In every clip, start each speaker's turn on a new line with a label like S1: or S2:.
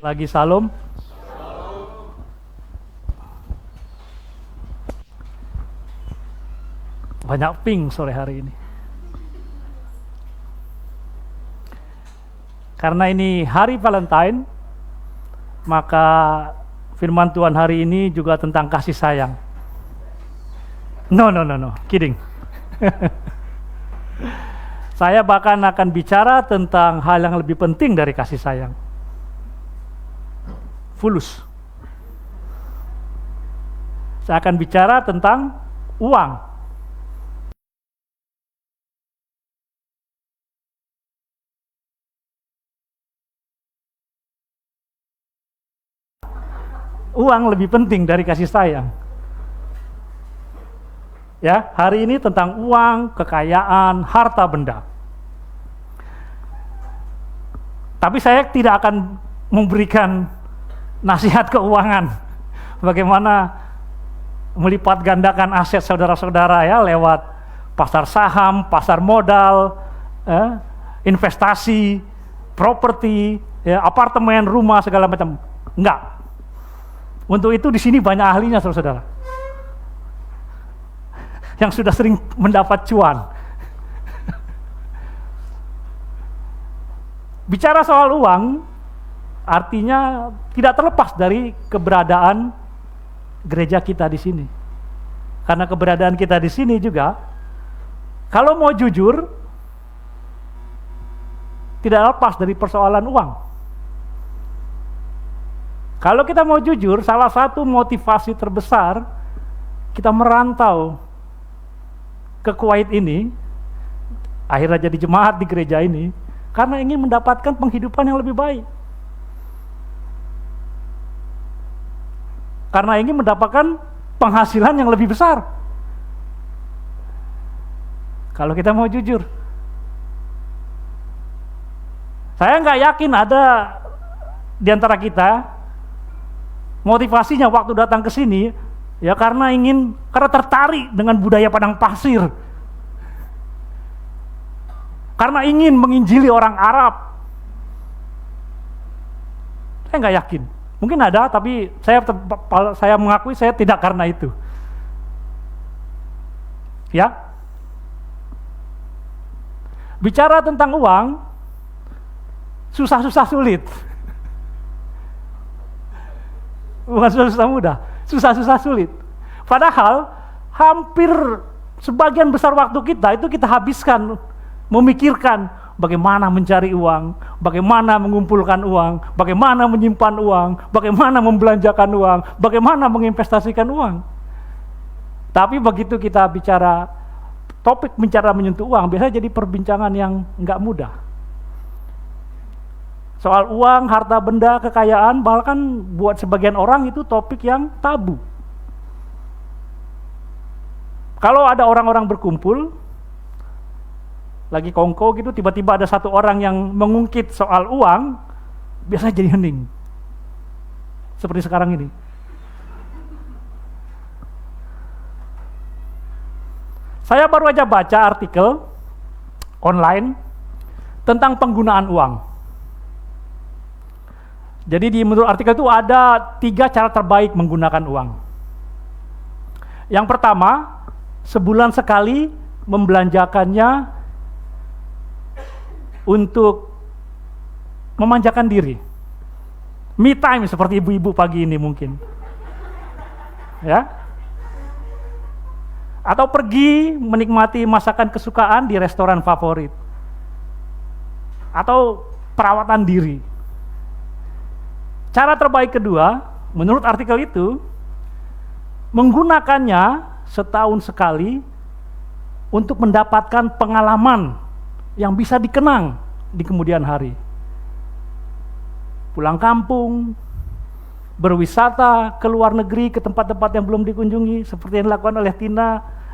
S1: Lagi salam. Banyak ping sore hari ini. Karena ini hari Valentine, maka firman Tuhan hari ini juga tentang kasih sayang. No, kidding. Saya bahkan akan bicara tentang hal yang lebih penting dari kasih sayang. Fulus. Saya akan bicara tentang uang. Uang lebih penting dari kasih sayang. Ya, hari ini tentang uang, kekayaan, harta benda. Tapi saya tidak akan memberikan nasihat keuangan, bagaimana melipat gandakan aset saudara-saudara ya lewat pasar saham, pasar modal, investasi, properti, ya, apartemen, rumah segala macam. Enggak. Untuk itu di sini banyak ahlinya saudara-saudara, yang sudah sering mendapat cuan. Bicara soal uang, artinya tidak terlepas dari keberadaan gereja kita di sini. Karena keberadaan kita di sini juga, kalau mau jujur, tidak lepas dari persoalan uang. Kalau kita mau jujur, salah satu motivasi terbesar kita merantau ke Kuwait ini, akhirnya jadi jemaat di gereja ini, karena ingin mendapatkan penghidupan yang lebih baik. Karena ingin mendapatkan penghasilan yang lebih besar. Kalau kita mau jujur, saya nggak yakin ada di antara kita motivasinya waktu datang ke sini ya karena tertarik dengan budaya padang pasir, karena ingin menginjili orang Arab. Saya nggak yakin. Mungkin ada, tapi saya mengakui saya tidak karena itu. Ya. Bicara tentang uang, susah-susah sulit. Bukan susah-susah mudah, susah-susah sulit. Padahal hampir sebagian besar waktu kita itu kita habiskan memikirkan bagaimana mencari uang, bagaimana mengumpulkan uang, bagaimana menyimpan uang, bagaimana membelanjakan uang, bagaimana menginvestasikan uang. Tapi begitu kita bicara topik menyentuh uang, biasanya jadi perbincangan yang nggak mudah. Soal uang, harta benda, kekayaan, bahkan buat sebagian orang itu topik yang tabu. Kalau ada orang-orang berkumpul, lagi kongko gitu, tiba-tiba ada satu orang yang mengungkit soal uang, biasanya jadi hening. Seperti sekarang ini. Saya baru aja baca artikel online tentang penggunaan uang. Jadi menurut artikel itu ada 3 cara terbaik menggunakan uang. Yang pertama, sebulan sekali membelanjakannya untuk memanjakan diri. Me time seperti ibu-ibu pagi ini mungkin. Ya. Atau pergi menikmati masakan kesukaan di restoran favorit. Atau perawatan diri. Cara terbaik kedua, menurut artikel itu, menggunakannya setahun sekali untuk mendapatkan pengalaman yang bisa dikenang di kemudian hari. Pulang kampung, berwisata ke luar negeri, ke tempat-tempat yang belum dikunjungi, seperti yang dilakukan oleh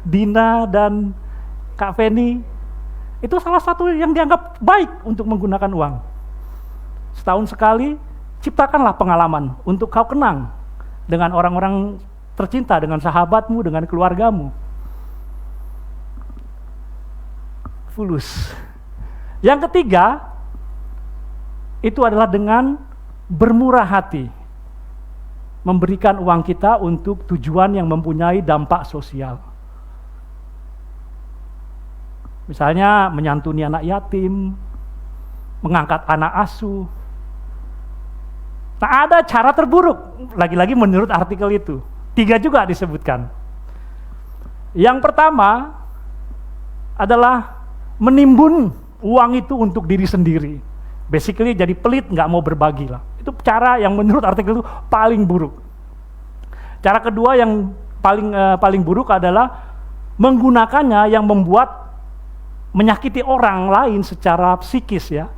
S1: Dina, dan Kak Feni. Itu salah satu yang dianggap baik untuk menggunakan uang. Setahun sekali, ciptakanlah pengalaman untuk kau kenang dengan orang-orang tercinta, dengan sahabatmu, dengan keluargamu. Fulus. Yang ketiga, itu adalah dengan bermurah hati, memberikan uang kita untuk tujuan yang mempunyai dampak sosial. Misalnya menyantuni anak yatim, mengangkat anak asuh. Nah, ada cara terburuk, lagi-lagi menurut artikel itu. 3 juga disebutkan. Yang pertama adalah menimbun uang itu untuk diri sendiri. Basically jadi pelit, nggak mau berbagi lah. Itu cara yang menurut artikel itu paling buruk. Cara kedua yang paling buruk adalah menggunakannya yang membuat menyakiti orang lain secara psikis ya.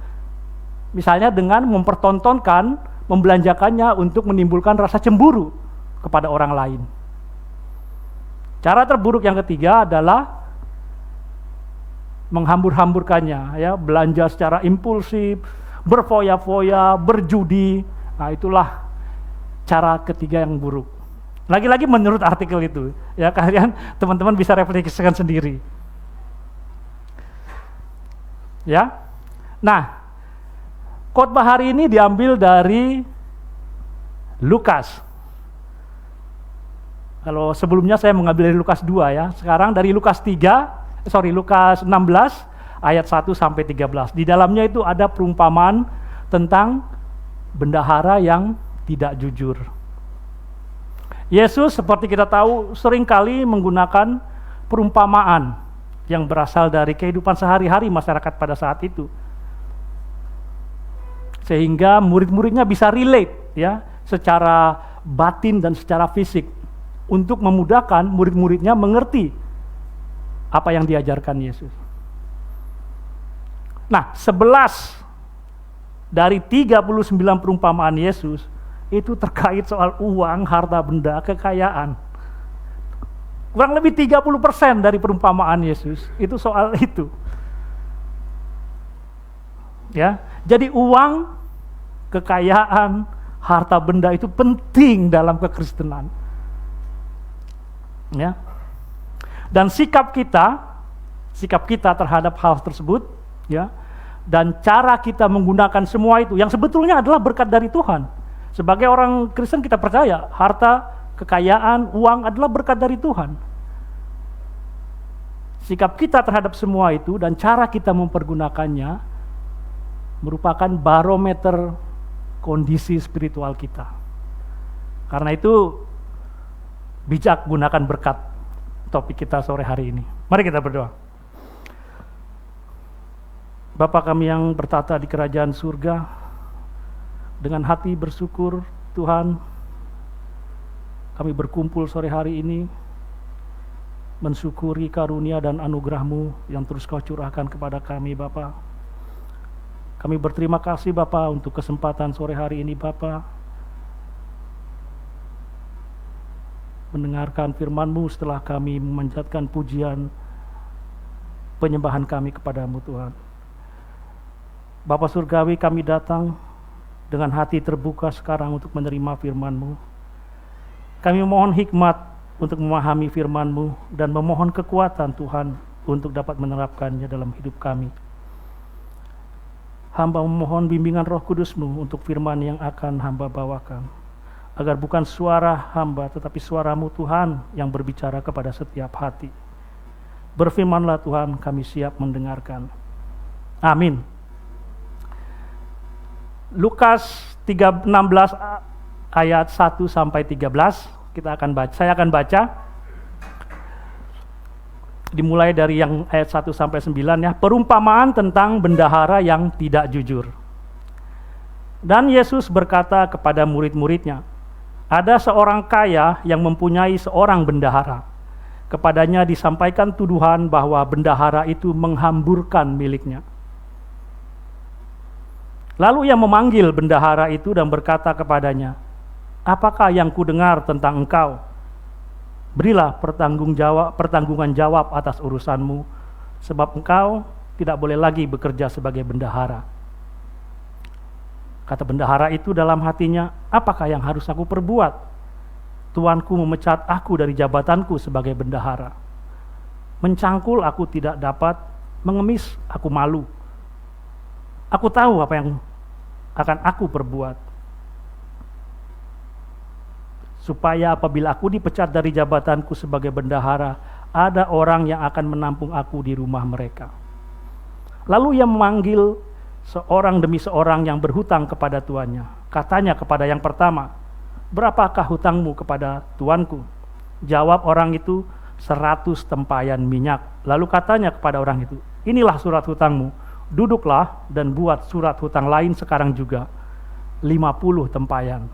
S1: Misalnya dengan mempertontonkan, membelanjakannya untuk menimbulkan rasa cemburu kepada orang lain. Cara terburuk yang ketiga adalah menghambur-hamburkannya, ya, belanja secara impulsif, berfoya-foya, berjudi. Nah, itulah cara ketiga yang buruk. Lagi-lagi menurut artikel itu, ya, kalian teman-teman bisa refleksikan sendiri. Ya. Nah, khotbah hari ini diambil dari Lukas. Kalau sebelumnya saya mengambil dari Lukas 2 ya. Sekarang dari Lukas 16 ayat 1 sampai 13. Di dalamnya itu ada perumpamaan tentang bendahara yang tidak jujur. Yesus seperti kita tahu seringkali menggunakan perumpamaan yang berasal dari kehidupan sehari-hari masyarakat pada saat itu. Sehingga murid-muridnya bisa relate ya, secara batin dan secara fisik untuk memudahkan murid-muridnya mengerti apa yang diajarkan Yesus. Nah, 11 dari 39 perumpamaan Yesus itu terkait soal uang, harta benda, kekayaan. Kurang lebih 30% dari perumpamaan Yesus itu soal itu. Ya, jadi uang, kekayaan, harta benda itu penting dalam kekristenan. Ya. Dan sikap kita terhadap hal tersebut, ya, dan cara kita menggunakan semua itu yang sebetulnya adalah berkat dari Tuhan. Sebagai orang Kristen kita percaya harta, kekayaan, uang adalah berkat dari Tuhan. Sikap kita terhadap semua itu dan cara kita mempergunakannya merupakan barometer kondisi spiritual kita. Karena itu bijak gunakan berkat topik kita sore hari ini. Mari kita berdoa. Bapa kami yang bertata di kerajaan surga, dengan hati bersyukur Tuhan, kami berkumpul sore hari ini mensyukuri karunia dan anugerah-Mu yang terus Kau curahkan kepada kami Bapa. Kami berterima kasih Bapa untuk kesempatan sore hari ini Bapa, mendengarkan firman-Mu setelah kami memanjatkan pujian penyembahan kami kepada-Mu Tuhan. Bapa Surgawi, kami datang dengan hati terbuka sekarang untuk menerima firman-Mu. Kami mohon hikmat untuk memahami firman-Mu dan memohon kekuatan Tuhan untuk dapat menerapkannya dalam hidup kami. Hamba memohon bimbingan Roh Kudus-Mu untuk firman yang akan hamba bawakan, agar bukan suara hamba tetapi suara-Mu Tuhan yang berbicara kepada setiap hati. Berfirmanlah Tuhan, kami siap mendengarkan. Amin. Lukas 16 ayat 1 sampai 13 saya akan baca dimulai dari yang ayat 1 sampai 9 ya. Perumpamaan tentang bendahara yang tidak jujur. Dan Yesus berkata kepada murid-muridnya, ada seorang kaya yang mempunyai seorang bendahara. Kepadanya disampaikan tuduhan bahwa bendahara itu menghamburkan miliknya. Lalu ia memanggil bendahara itu dan berkata kepadanya, apakah yang kudengar tentang engkau? Berilah pertanggungan jawab atas urusanmu, sebab engkau tidak boleh lagi bekerja sebagai bendahara. Kata bendahara itu dalam hatinya, apakah yang harus aku perbuat? Tuanku memecat aku dari jabatanku sebagai bendahara. Mencangkul aku tidak dapat, mengemis aku malu. Aku tahu apa yang akan aku perbuat. supaya apabila aku dipecat dari jabatanku sebagai bendahara, ada orang yang akan menampung aku di rumah mereka. Lalu ia memanggil seorang demi seorang yang berhutang kepada tuannya. Katanya kepada yang pertama, berapakah hutangmu kepada tuanku? Jawab orang itu, 100 tempayan minyak. Lalu katanya kepada orang itu, inilah surat hutangmu, duduklah dan buat surat hutang lain sekarang juga, 50 tempayan.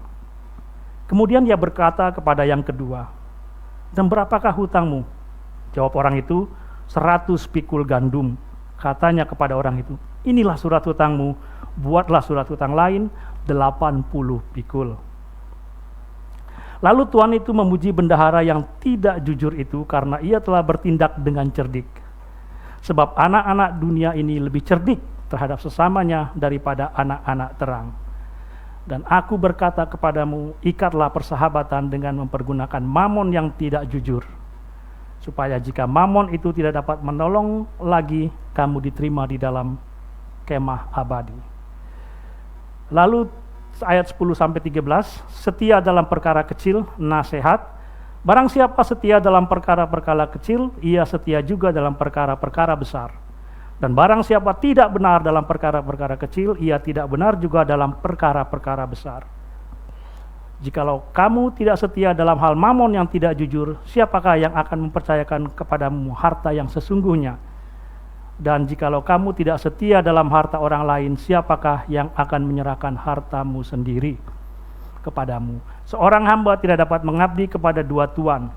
S1: Kemudian ia berkata kepada yang kedua, dan berapakah hutangmu? Jawab orang itu, 100 pikul gandum. Katanya kepada orang itu, inilah surat hutangmu, buatlah surat hutang lain, 80 pikul. Lalu tuan itu memuji bendahara yang tidak jujur itu karena ia telah bertindak dengan cerdik. Sebab anak-anak dunia ini lebih cerdik terhadap sesamanya daripada anak-anak terang. Dan aku berkata kepadamu, ikatlah persahabatan dengan mempergunakan mamon yang tidak jujur, supaya jika mamon itu tidak dapat menolong lagi, kamu diterima di dalam kemah abadi. Lalu ayat 10-13, setia dalam perkara kecil, nasihat. Barang siapa setia dalam perkara-perkara kecil, ia setia juga dalam perkara-perkara besar. Dan barang siapa tidak benar dalam perkara-perkara kecil, ia tidak benar juga dalam perkara-perkara besar. Jikalau kamu tidak setia dalam hal mamon yang tidak jujur, siapakah yang akan mempercayakan kepadamu harta yang sesungguhnya? Dan jikalau kamu tidak setia dalam harta orang lain, siapakah yang akan menyerahkan hartamu sendiri kepadamu? Seorang hamba tidak dapat mengabdi kepada dua tuan,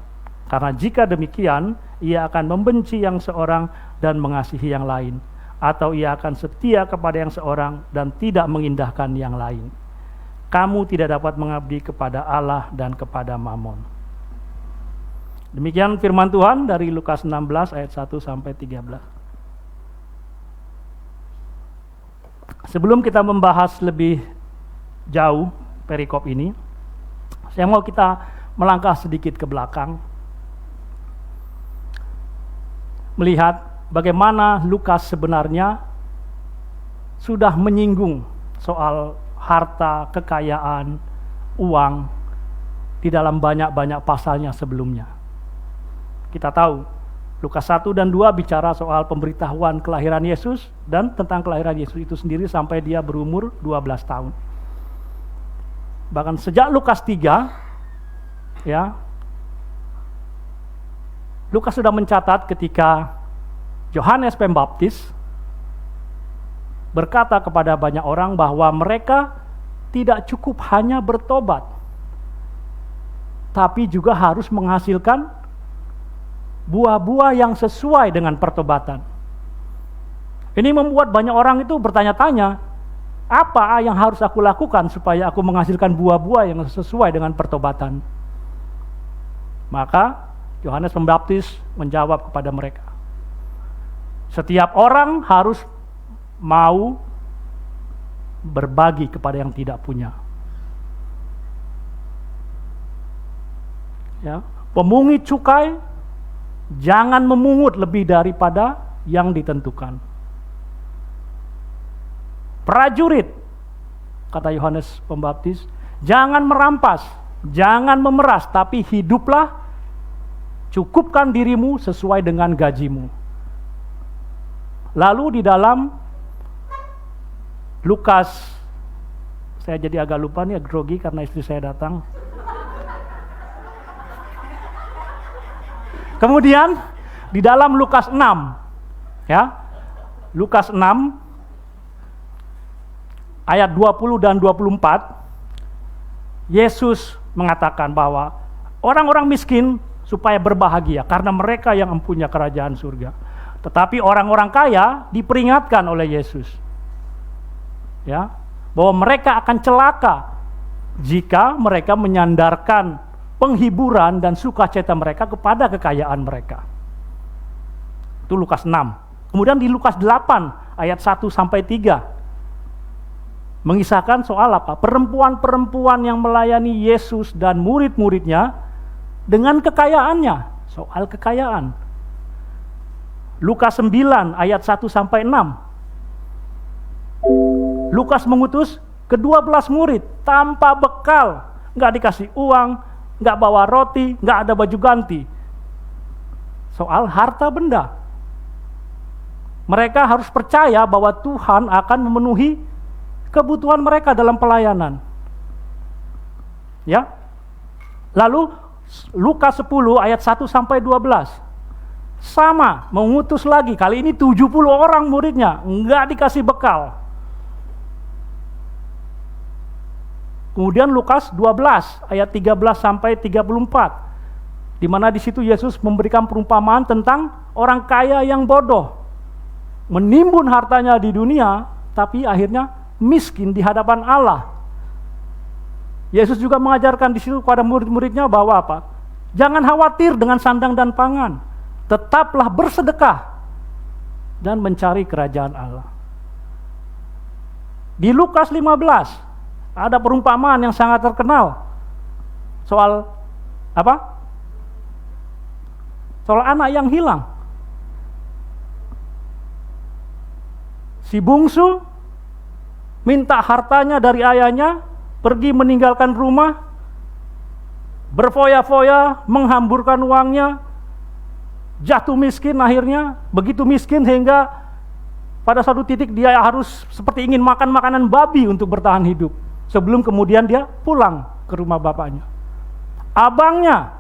S1: karena jika demikian, ia akan membenci yang seorang dan mengasihi yang lain, atau ia akan setia kepada yang seorang dan tidak mengindahkan yang lain. Kamu tidak dapat mengabdi kepada Allah dan kepada mamon. Demikian firman Tuhan dari Lukas 16 ayat 1-13. Sebelum kita membahas lebih jauh perikop ini, saya mau kita melangkah sedikit ke belakang, melihat bagaimana Lukas sebenarnya sudah menyinggung soal harta, kekayaan, uang di dalam banyak-banyak pasalnya sebelumnya. Kita tahu Lukas 1 dan 2 bicara soal pemberitahuan kelahiran Yesus dan tentang kelahiran Yesus itu sendiri sampai dia berumur 12 tahun. Bahkan sejak Lukas 3, ya, Lukas sudah mencatat ketika Yohanes Pembaptis berkata kepada banyak orang bahwa mereka tidak cukup hanya bertobat, tapi juga harus menghasilkan buah-buah yang sesuai dengan pertobatan. Ini membuat banyak orang itu bertanya-tanya, apa yang harus aku lakukan supaya aku menghasilkan buah-buah yang sesuai dengan pertobatan? Maka Yohanes Pembaptis menjawab kepada mereka, setiap orang harus mau berbagi kepada yang tidak punya. Ya, pemungut cukai jangan memungut lebih daripada yang ditentukan. Prajurit, kata Yohanes Pembaptis, jangan merampas, jangan memeras, tapi hiduplah, cukupkan dirimu sesuai dengan gajimu. Lalu di dalam Lukas, saya jadi agak lupa nih, grogi karena istri saya datang. Kemudian di dalam Lukas 6, ya, Lukas 6 ayat 20 dan 24, Yesus mengatakan bahwa orang-orang miskin supaya berbahagia karena mereka yang mempunyai kerajaan surga. Tetapi orang-orang kaya diperingatkan oleh Yesus, ya, bahwa mereka akan celaka jika mereka menyandarkan penghiburan dan sukacita mereka kepada kekayaan mereka. Itu Lukas 6. Kemudian di Lukas 8 ayat 1-3 mengisahkan soal apa? Perempuan-perempuan yang melayani Yesus dan murid-muridnya dengan kekayaannya, soal kekayaan. Lukas 9 ayat 1-6. Lukas mengutus ke-12 murid tanpa bekal, nggak dikasih uang, nggak bawa roti, nggak ada baju ganti. Soal harta benda. Mereka harus percaya bahwa Tuhan akan memenuhi kebutuhan mereka dalam pelayanan. Ya. Lalu Lukas 10 ayat 1 sampai 12. Sama, mengutus lagi. Kali ini 70 orang muridnya, nggak dikasih bekal. Kemudian Lukas 12 ayat 13 sampai 34. Di mana di situ Yesus memberikan perumpamaan tentang orang kaya yang bodoh, menimbun hartanya di dunia, tapi akhirnya miskin di hadapan Allah. Yesus juga mengajarkan di situ kepada murid-muridnya bahwa apa? Jangan khawatir dengan sandang dan pangan, tetaplah bersedekah dan mencari kerajaan Allah. Di Lukas 15 ada perumpamaan yang sangat terkenal soal apa? Soal anak yang hilang. Si bungsu minta hartanya dari ayahnya, pergi meninggalkan rumah, berfoya-foya, menghamburkan uangnya, jatuh miskin akhirnya, begitu miskin hingga pada suatu titik dia harus seperti ingin makan makanan babi untuk bertahan hidup, sebelum kemudian dia pulang ke rumah bapaknya. Abangnya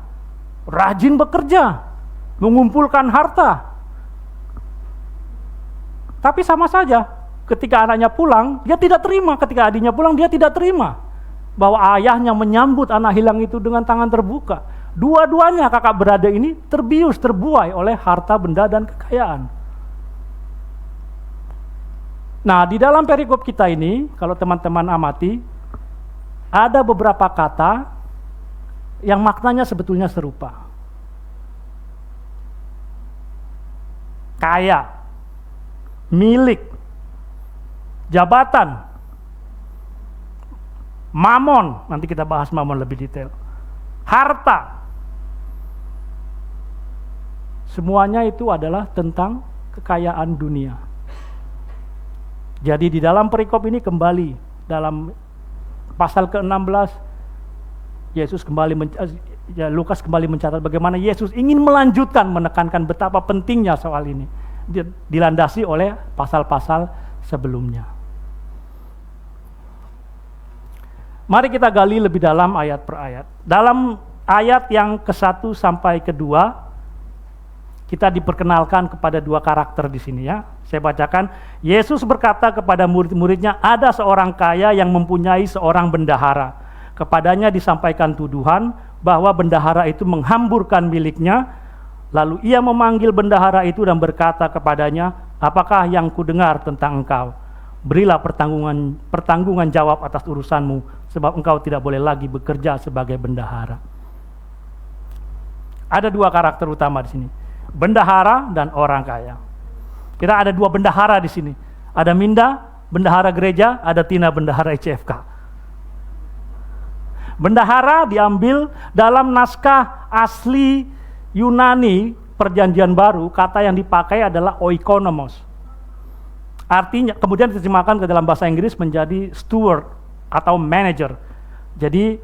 S1: rajin bekerja, mengumpulkan harta. Tapi sama saja, ketika anaknya pulang, dia tidak terima. Ketika adiknya pulang, dia tidak terima bahwa ayahnya menyambut anak hilang itu dengan tangan terbuka. Dua-duanya kakak beradik ini terbius, terbuai oleh harta benda dan kekayaan. Nah, di dalam perikop kita ini, kalau teman-teman amati, ada beberapa kata yang maknanya sebetulnya serupa. Kaya, milik, jabatan, mamon, nanti kita bahas mamon lebih detail, harta, semuanya itu adalah tentang kekayaan dunia. Jadi di dalam perikop ini kembali, dalam pasal ke-16, Lukas kembali mencatat bagaimana Yesus ingin melanjutkan menekankan betapa pentingnya soal ini, dilandasi oleh pasal-pasal sebelumnya. Mari kita gali lebih dalam ayat per ayat. Dalam ayat yang ke-1 sampai ke-2, kita diperkenalkan kepada dua karakter di sini ya. Saya bacakan, Yesus berkata kepada murid-muridnya, ada seorang kaya yang mempunyai seorang bendahara. Kepadanya disampaikan tuduhan bahwa bendahara itu menghamburkan miliknya. Lalu ia memanggil bendahara itu dan berkata kepadanya, apakah yang kudengar tentang engkau? Berilah pertanggungan jawab atas urusanmu, sebab engkau tidak boleh lagi bekerja sebagai bendahara. Ada dua karakter utama di sini, bendahara dan orang kaya. Kita ada dua bendahara di sini. Ada Minda, bendahara gereja, ada Tina, bendahara ICFK. Bendahara diambil dalam naskah asli Yunani Perjanjian Baru, kata yang dipakai adalah oikonomos. Artinya, kemudian diterjemahkan ke dalam bahasa Inggris menjadi steward atau manager. Jadi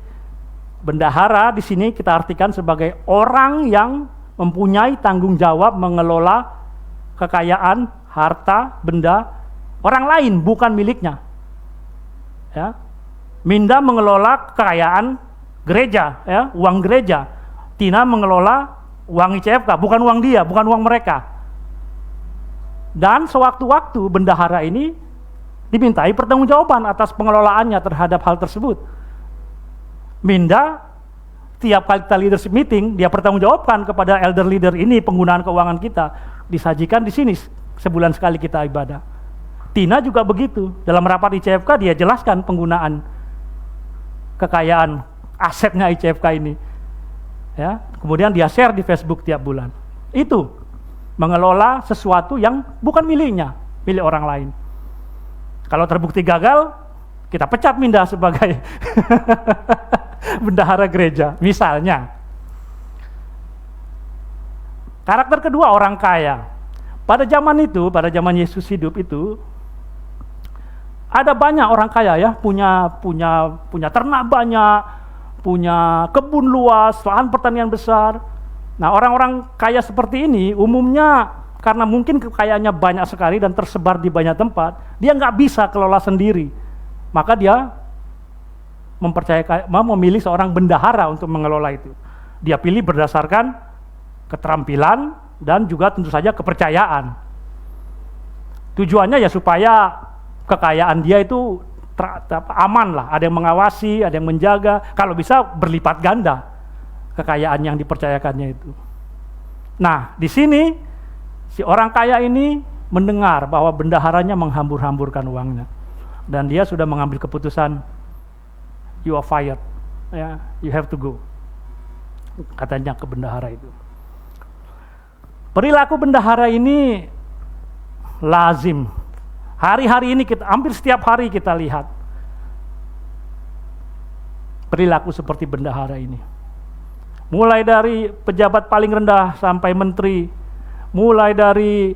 S1: bendahara di sini kita artikan sebagai orang yang mempunyai tanggung jawab mengelola kekayaan, harta, benda orang lain, bukan miliknya. Ya. Minda mengelola kekayaan gereja, ya, uang gereja. Tina mengelola uang ICFK, bukan uang dia, bukan uang mereka. Dan sewaktu-waktu bendahara ini dimintai pertanggungjawaban atas pengelolaannya terhadap hal tersebut. Minda tiap kali kita leadership meeting, dia pertanggungjawabkan kepada elder leader ini penggunaan keuangan kita, disajikan di sini sebulan sekali kita ibadah. Tina juga begitu, dalam rapat ICFK dia jelaskan penggunaan kekayaan asetnya ICFK ini. Ya, kemudian dia share di Facebook tiap bulan. Itu mengelola sesuatu yang bukan miliknya, milik orang lain. Kalau terbukti gagal, kita pecat Minda sebagai bendahara gereja, misalnya. Karakter kedua, orang kaya. Pada zaman itu, pada zaman Yesus hidup itu, ada banyak orang kaya ya, punya ternak banyak, punya kebun luas, lahan pertanian besar. Nah, orang-orang kaya seperti ini umumnya karena mungkin kekayaannya banyak sekali dan tersebar di banyak tempat, dia nggak bisa kelola sendiri. Maka dia memilih seorang bendahara untuk mengelola itu. Dia pilih berdasarkan keterampilan dan juga tentu saja kepercayaan. Tujuannya ya supaya kekayaan dia itu aman lah, ada yang mengawasi, ada yang menjaga, kalau bisa berlipat ganda kekayaan yang dipercayakannya itu. Nah, di sini si orang kaya ini mendengar bahwa bendaharanya menghambur-hamburkan uangnya, dan dia sudah mengambil keputusan, you are fired, ya, you have to go, katanya ke bendahara itu. Perilaku bendahara ini lazim. Hari-hari ini hampir setiap hari kita lihat perilaku seperti bendahara ini. Mulai dari pejabat paling rendah sampai menteri, mulai dari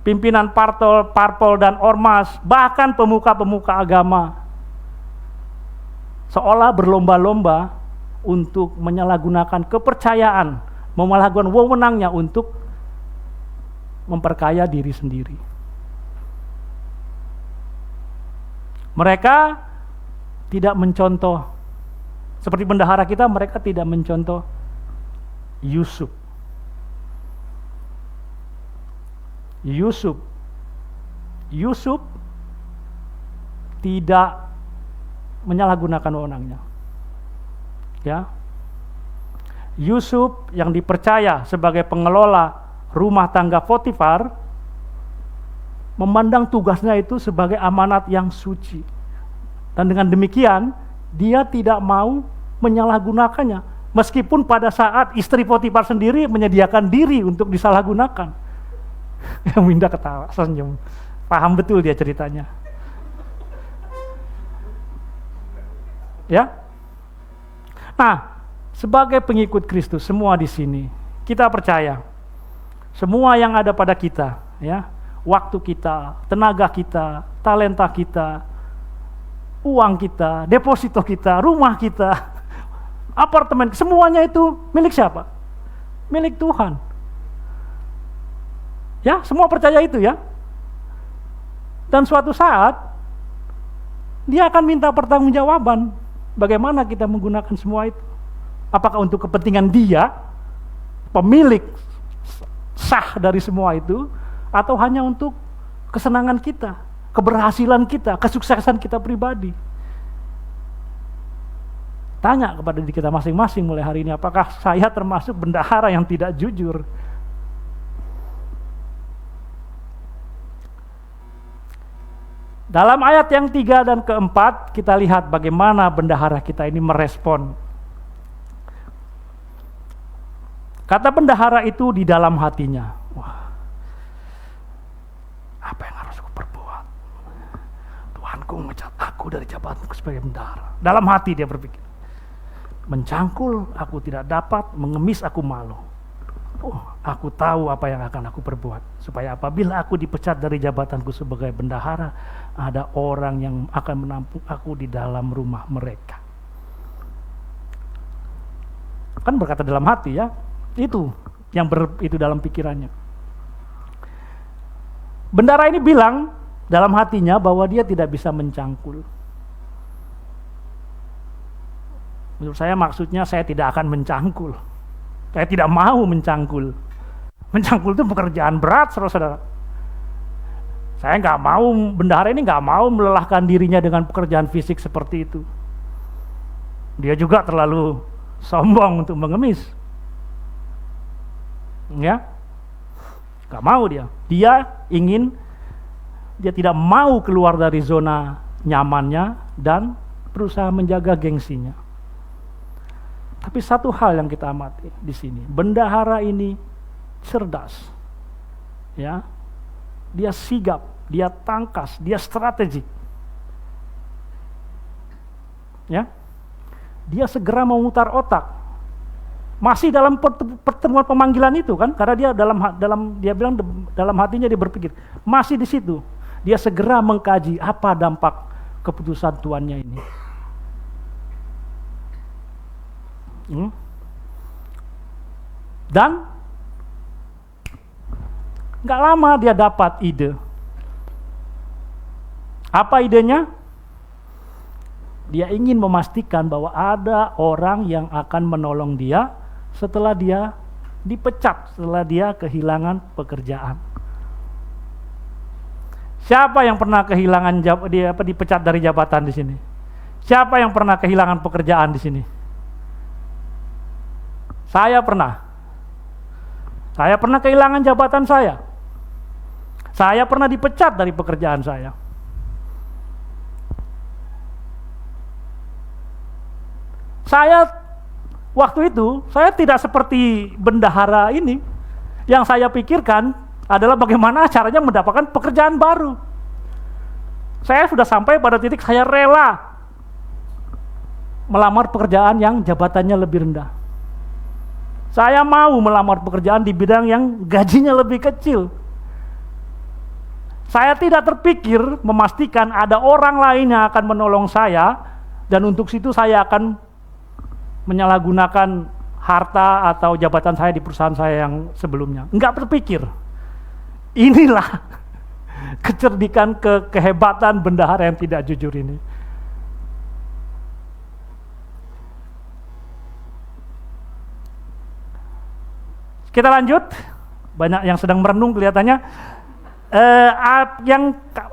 S1: pimpinan parpol dan ormas, bahkan pemuka-pemuka agama, seolah berlomba-lomba untuk menyalahgunakan kepercayaan, menyalahgunakan wewenangnya untuk memperkaya diri sendiri. Mereka tidak mencontoh, seperti bendahara kita, mereka tidak mencontoh Yusuf. Yusuf tidak menyalahgunakan wewenangnya. Ya. Yusuf yang dipercaya sebagai pengelola rumah tangga Potifar memandang tugasnya itu sebagai amanat yang suci. Dan dengan demikian, dia tidak mau menyalahgunakannya. Meskipun pada saat istri Potifar sendiri menyediakan diri untuk disalahgunakan. Yang Winda ketawa, senyum. Paham betul dia ceritanya. Ya. Nah, sebagai pengikut Kristus semua di sini, kita percaya semua yang ada pada kita, ya, waktu kita, tenaga kita, talenta kita, uang kita, deposito kita, rumah kita, apartemen, semuanya itu milik siapa? Milik Tuhan. Ya, semua percaya itu ya. Dan suatu saat dia akan minta pertanggungjawaban bagaimana kita menggunakan semua itu. Apakah untuk kepentingan dia, pemilik sah dari semua itu, atau hanya untuk kesenangan kita, keberhasilan kita, kesuksesan kita pribadi. Tanya kepada diri kita masing-masing mulai hari ini, apakah saya termasuk bendahara yang tidak jujur? Dalam ayat yang 3 dan keempat, kita lihat bagaimana bendahara kita ini merespon. Kata bendahara itu di dalam hatinya, wah, apa yang harus aku perbuat? Tuhanku memecat aku dari jabatanku sebagai bendahara. Dalam hati dia berpikir, mencangkul aku tidak dapat, mengemis aku malu. Aku tahu apa yang akan aku perbuat, supaya apabila aku dipecat dari jabatanku sebagai bendahara, ada orang yang akan menampung aku di dalam rumah mereka. Kan berkata dalam hati ya, itu yang itu dalam pikirannya. Bendahara ini bilang dalam hatinya bahwa dia tidak bisa mencangkul. Menurut saya maksudnya saya tidak akan mencangkul. Saya tidak mau mencangkul. Mencangkul itu pekerjaan berat, saudara-saudara. Saya nggak mau, bendahara ini nggak mau melelahkan dirinya dengan pekerjaan fisik seperti itu. Dia juga terlalu sombong untuk mengemis. Ya, nggak mau dia. Dia tidak mau keluar dari zona nyamannya dan berusaha menjaga gengsinya. Tapi satu hal yang kita amati di sini, bendahara ini cerdas, ya, dia sigap, dia tangkas, dia strategik, ya, dia segera memutar otak. Masih dalam pertemuan pemanggilan itu kan, karena dia dia bilang dalam hatinya dia berpikir, masih di situ, dia segera mengkaji apa dampak keputusan tuannya ini. Dan nggak lama dia dapat ide. Apa idenya? Dia ingin memastikan bahwa ada orang yang akan menolong dia setelah dia dipecat, setelah dia kehilangan pekerjaan. Siapa yang pernah kehilangan dipecat dari jabatan di sini? Siapa yang pernah kehilangan pekerjaan di sini? Saya pernah. Saya pernah kehilangan jabatan saya. Saya pernah dipecat dari pekerjaan saya. Saya waktu itu, saya tidak seperti bendahara ini. Yang saya pikirkan adalah bagaimana caranya mendapatkan pekerjaan baru. Saya sudah sampai pada titik saya rela melamar pekerjaan yang jabatannya lebih rendah. Saya mau melamar pekerjaan di bidang yang gajinya lebih kecil. Saya tidak terpikir memastikan ada orang lain yang akan menolong saya, dan untuk situ saya akan menyalahgunakan harta atau jabatan saya di perusahaan saya yang sebelumnya. Enggak berpikir. Inilah kecerdikan, kehebatan bendahara yang tidak jujur ini. Kita lanjut. Banyak yang sedang merenung kelihatannya.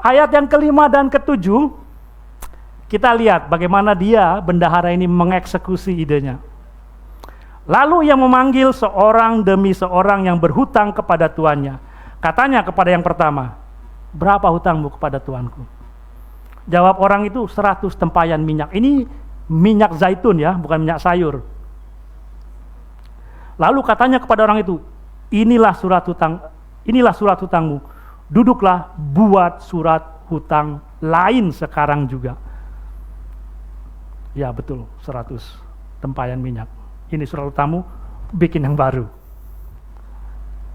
S1: Ayat yang kelima dan ketujuh, kita lihat bagaimana dia, bendahara ini, mengeksekusi idenya. Lalu ia memanggil seorang demi seorang yang berhutang kepada tuannya. Katanya kepada yang pertama, berapa hutangmu kepada tuanku? Jawab orang itu, 100 tempayan minyak. Ini minyak zaitun ya, bukan minyak sayur. Lalu katanya kepada orang itu, inilah surat hutangmu. Duduklah, buat surat hutang lain sekarang juga. Ya betul, 100 tempayan minyak. Ini surat hutangmu, bikin yang baru.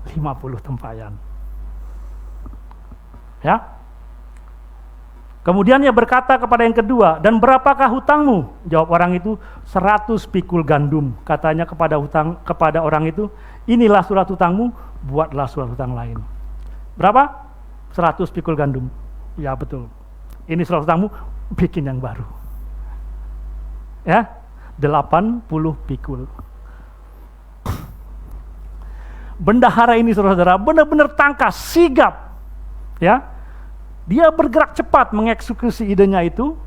S1: 50 tempayan. Ya. Kemudian ia berkata kepada yang kedua, dan berapakah hutangmu? Jawab orang itu, 100 pikul gandum. Katanya kepada orang itu, inilah surat hutangmu, buatlah surat hutang lain. Berapa? 100 pikul gandum. Ya betul. Ini surat hutangmu, bikin yang baru. Ya, 80 pikul. Bendahara ini saudara-saudara benar-benar tangkas, sigap. Ya, dia bergerak cepat mengeksekusi idenya itu.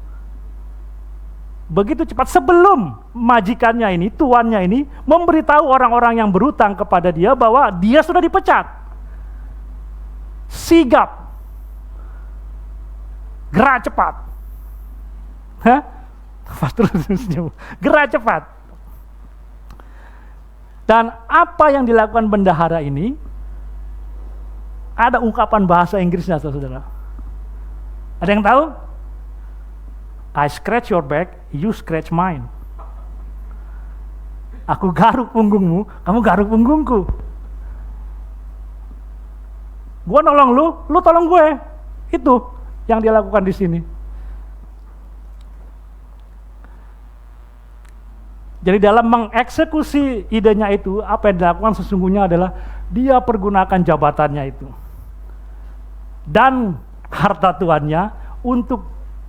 S1: Begitu cepat sebelum majikannya ini, tuannya ini, memberitahu orang-orang yang berhutang kepada dia bahwa dia sudah dipecat. Sigap. Gerak cepat. Hah? Gerak cepat. Dan apa yang dilakukan bendahara ini, ada ungkapan bahasa Inggrisnya, saudara. Ada yang tahu? I scratch your back, you scratch mine. Aku garuk punggungmu, kamu garuk punggungku. Gua nolong lu tolong gue. Itu yang dia lakukan di sini. Jadi dalam mengeksekusi idenya itu, apa yang dilakukan sesungguhnya adalah dia pergunakan jabatannya itu dan harta tuannya untuk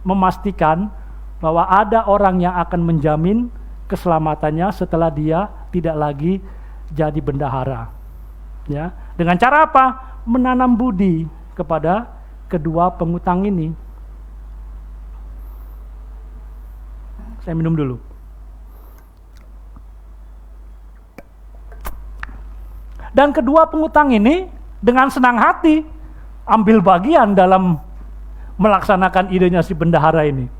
S1: memastikan bahwa ada orang yang akan menjamin keselamatannya setelah dia tidak lagi jadi bendahara. Ya, dengan cara apa? Menanam budi kepada kedua pengutang ini. Saya minum dulu. Dan kedua pengutang ini dengan senang hati ambil bagian dalam melaksanakan idenya si bendahara ini.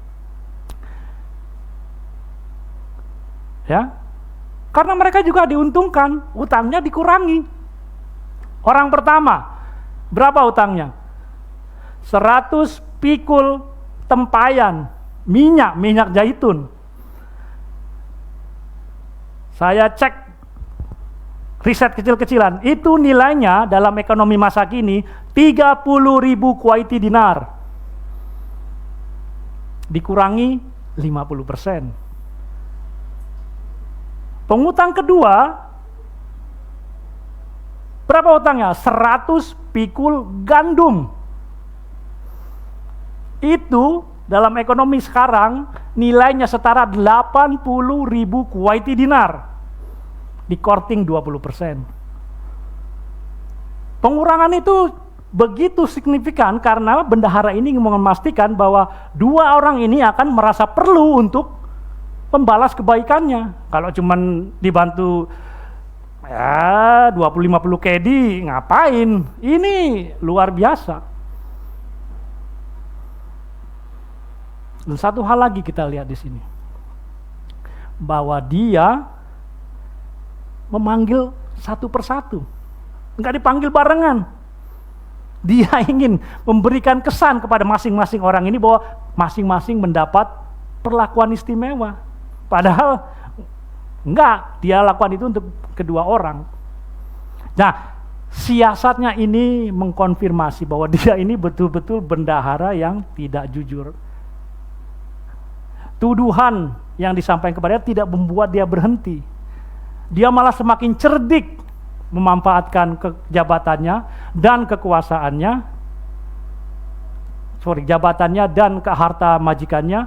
S1: Ya. Karena mereka juga diuntungkan, utangnya dikurangi. Orang pertama, berapa utangnya? 100 pikul tempayan minyak zaitun. Saya cek riset kecil-kecilan, itu nilainya dalam ekonomi masa kini 30.000 Kuwaiti dinar. Dikurangi 50%. Pengutang kedua, berapa utangnya? 100 pikul gandum. Itu dalam ekonomi sekarang nilainya setara 80.000 Kuwaiti dinar. Di-korting 20%. Pengurangan itu begitu signifikan karena bendahara ini memastikan bahwa dua orang ini akan merasa perlu untuk membalas kebaikannya. Kalau cuman dibantu ya 20-50 kedi, ngapain? Ini luar biasa. Dan satu hal lagi kita lihat di sini, bahwa dia memanggil satu persatu, enggak dipanggil barengan. Dia ingin memberikan kesan kepada masing-masing orang ini bahwa masing-masing mendapat perlakuan istimewa. Padahal enggak, dia lakukan itu untuk kedua orang. Nah, siasatnya ini mengkonfirmasi bahwa dia ini betul-betul bendahara yang tidak jujur. Tuduhan yang disampaikan kepadanya tidak membuat dia berhenti. Dia malah semakin cerdik memanfaatkan jabatannya dan kekuasaannya, jabatannya dan harta majikannya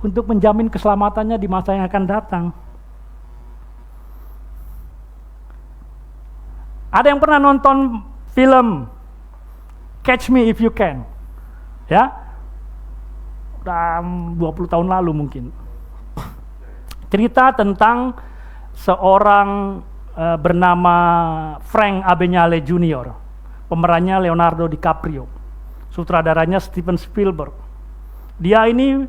S1: untuk menjamin keselamatannya di masa yang akan datang. Ada yang pernah nonton film Catch Me If You Can? Ya? Udah 20 tahun lalu mungkin. Cerita tentang seorang bernama Frank Abagnale Jr. Pemerannya Leonardo DiCaprio. Sutradaranya Steven Spielberg. Dia ini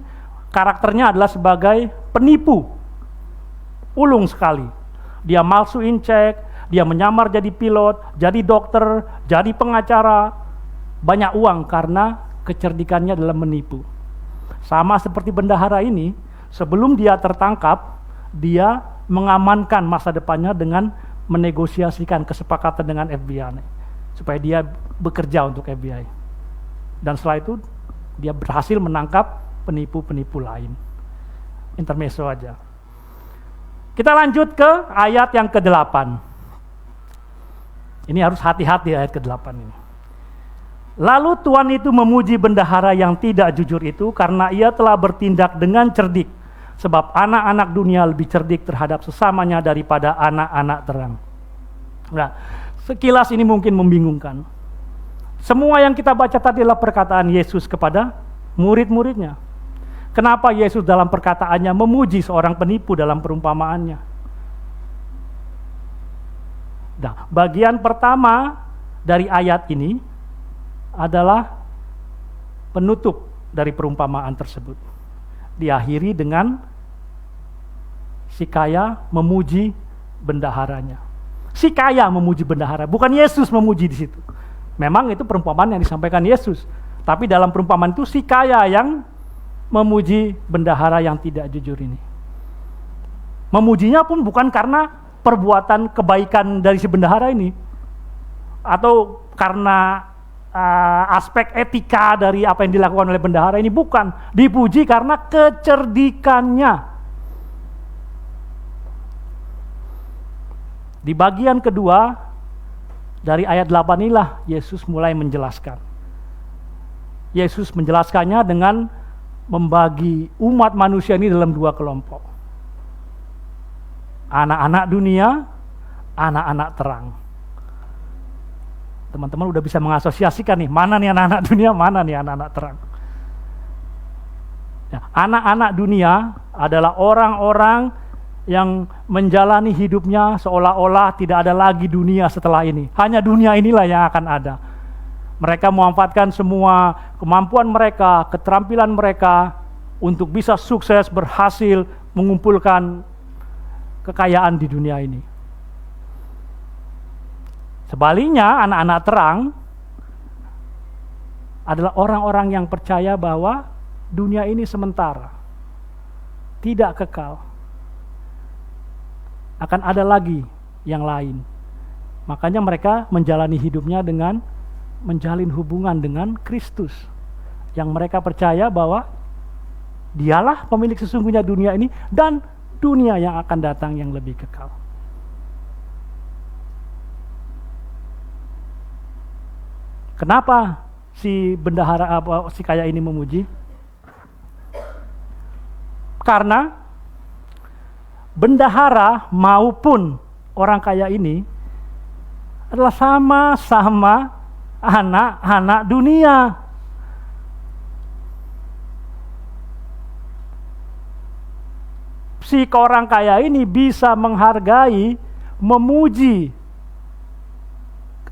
S1: karakternya adalah sebagai penipu. Ulung sekali. Dia malsuin cek, dia menyamar jadi pilot, jadi dokter, jadi pengacara. Banyak uang karena kecerdikannya dalam menipu. Sama seperti bendahara ini, sebelum dia tertangkap, dia mengamankan masa depannya dengan menegosiasikan kesepakatan dengan FBI supaya dia bekerja untuk FBI. Dan setelah itu dia berhasil menangkap penipu-penipu lain. Intermezzo aja. Kita lanjut ke ayat yang ke-8. Ini harus hati-hati ayat ke-8 ini. Lalu Tuhan itu memuji bendahara yang tidak jujur itu karena ia telah bertindak dengan cerdik. Sebab anak-anak dunia lebih cerdik terhadap sesamanya daripada anak-anak terang. Nah, sekilas ini mungkin membingungkan. Semua yang kita baca tadi adalah perkataan Yesus kepada murid-muridnya. Kenapa Yesus dalam perkataannya memuji seorang penipu dalam perumpamaannya? Nah, bagian pertama dari ayat ini adalah penutup dari perumpamaan tersebut. Diakhiri dengan si kaya memuji bendaharanya. Si kaya memuji bendahara, bukan Yesus memuji di situ. Memang itu perumpamaan yang disampaikan Yesus, tapi dalam perumpamaan itu si kaya yang memuji bendahara yang tidak jujur ini. Memujinya pun bukan karena perbuatan kebaikan dari si bendahara ini, atau karena aspek etika dari apa yang dilakukan oleh bendahara ini, bukan. Dipuji karena kecerdikannya. Di bagian kedua dari ayat 8 inilah Yesus mulai menjelaskan. Yesus menjelaskannya dengan membagi umat manusia ini dalam dua kelompok. Anak-anak dunia, anak-anak terang. Teman-teman udah bisa mengasosiasikan nih, mana nih anak-anak dunia, mana nih anak-anak terang. Ya, anak-anak dunia adalah orang-orang yang menjalani hidupnya seolah-olah tidak ada lagi dunia setelah ini. Hanya dunia inilah yang akan ada. Mereka memanfaatkan semua kemampuan mereka, keterampilan mereka untuk bisa sukses, berhasil mengumpulkan kekayaan di dunia ini. Sebaliknya, anak-anak terang adalah orang-orang yang percaya bahwa dunia ini sementara, tidak kekal. Akan ada lagi yang lain. Makanya mereka menjalani hidupnya dengan menjalin hubungan dengan Kristus. Yang mereka percaya bahwa dialah pemilik sesungguhnya dunia ini dan dunia yang akan datang yang lebih kekal. Kenapa si bendahara si kaya ini memuji? Karena bendahara maupun orang kaya ini adalah sama-sama anak-anak dunia. Si orang kaya ini bisa menghargai, memuji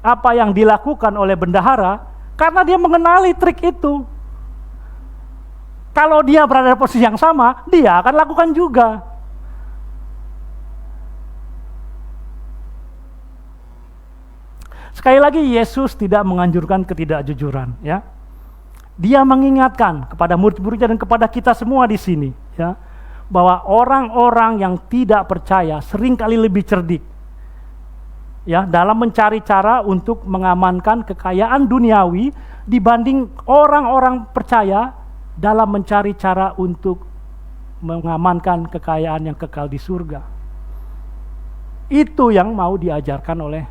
S1: apa yang dilakukan oleh bendahara karena dia mengenali trik itu. Kalau dia berada di posisi yang sama, dia akan lakukan juga. Sekali lagi, Yesus tidak menganjurkan ketidakjujuran, ya. Dia mengingatkan kepada murid-muridnya dan kepada kita semua di sini, ya, bahwa orang-orang yang tidak percaya seringkali lebih cerdik, ya, dalam mencari cara untuk mengamankan kekayaan duniawi dibanding orang-orang percaya dalam mencari cara untuk mengamankan kekayaan yang kekal di surga. Itu yang mau diajarkan oleh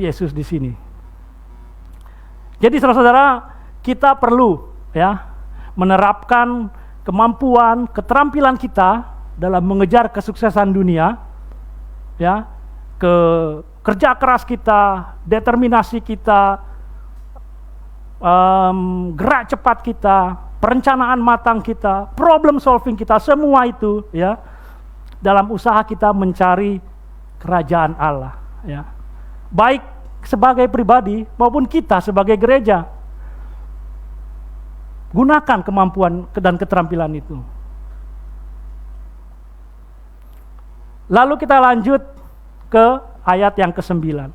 S1: Yesus di sini. Jadi saudara-saudara, kita perlu, ya, menerapkan kemampuan, keterampilan kita dalam mengejar kesuksesan dunia, ya, kerja keras kita, determinasi kita, gerak cepat kita, perencanaan matang kita, problem solving kita, semua itu, ya, dalam usaha kita mencari kerajaan Allah, ya, baik sebagai pribadi maupun kita sebagai gereja. Gunakan kemampuan dan keterampilan itu. Lalu kita lanjut ke ayat yang ke-9.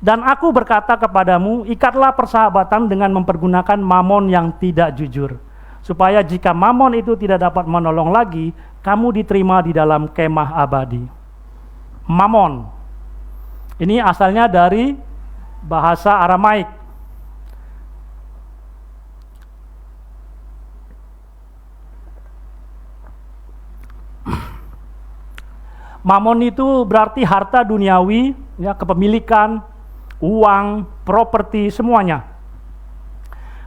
S1: Dan aku berkata kepadamu, ikatlah persahabatan dengan mempergunakan mamon yang tidak jujur, supaya jika mamon itu tidak dapat menolong lagi, kamu diterima di dalam kemah abadi. Mamon ini asalnya dari bahasa Aramaik. Mamon itu berarti harta duniawi, ya, kepemilikan, uang, properti, semuanya.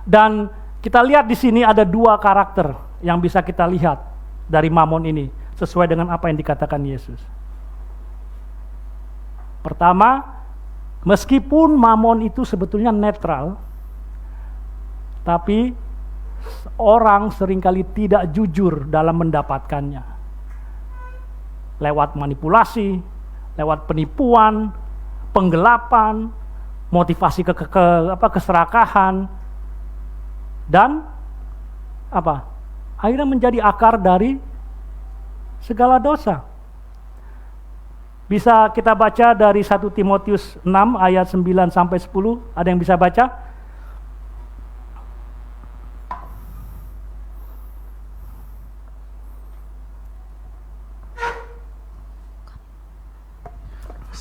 S1: Dan kita lihat di sini ada dua karakter yang bisa kita lihat dari mamon ini, sesuai dengan apa yang dikatakan Yesus. Pertama, meskipun mamon itu sebetulnya netral, tapi orang seringkali tidak jujur dalam mendapatkannya. Lewat manipulasi, lewat penipuan, penggelapan, motivasi keserakahan, dan akhirnya menjadi akar dari segala dosa. Bisa kita baca dari 1 Timotius 6 ayat 9 sampai 10. Ada yang bisa baca?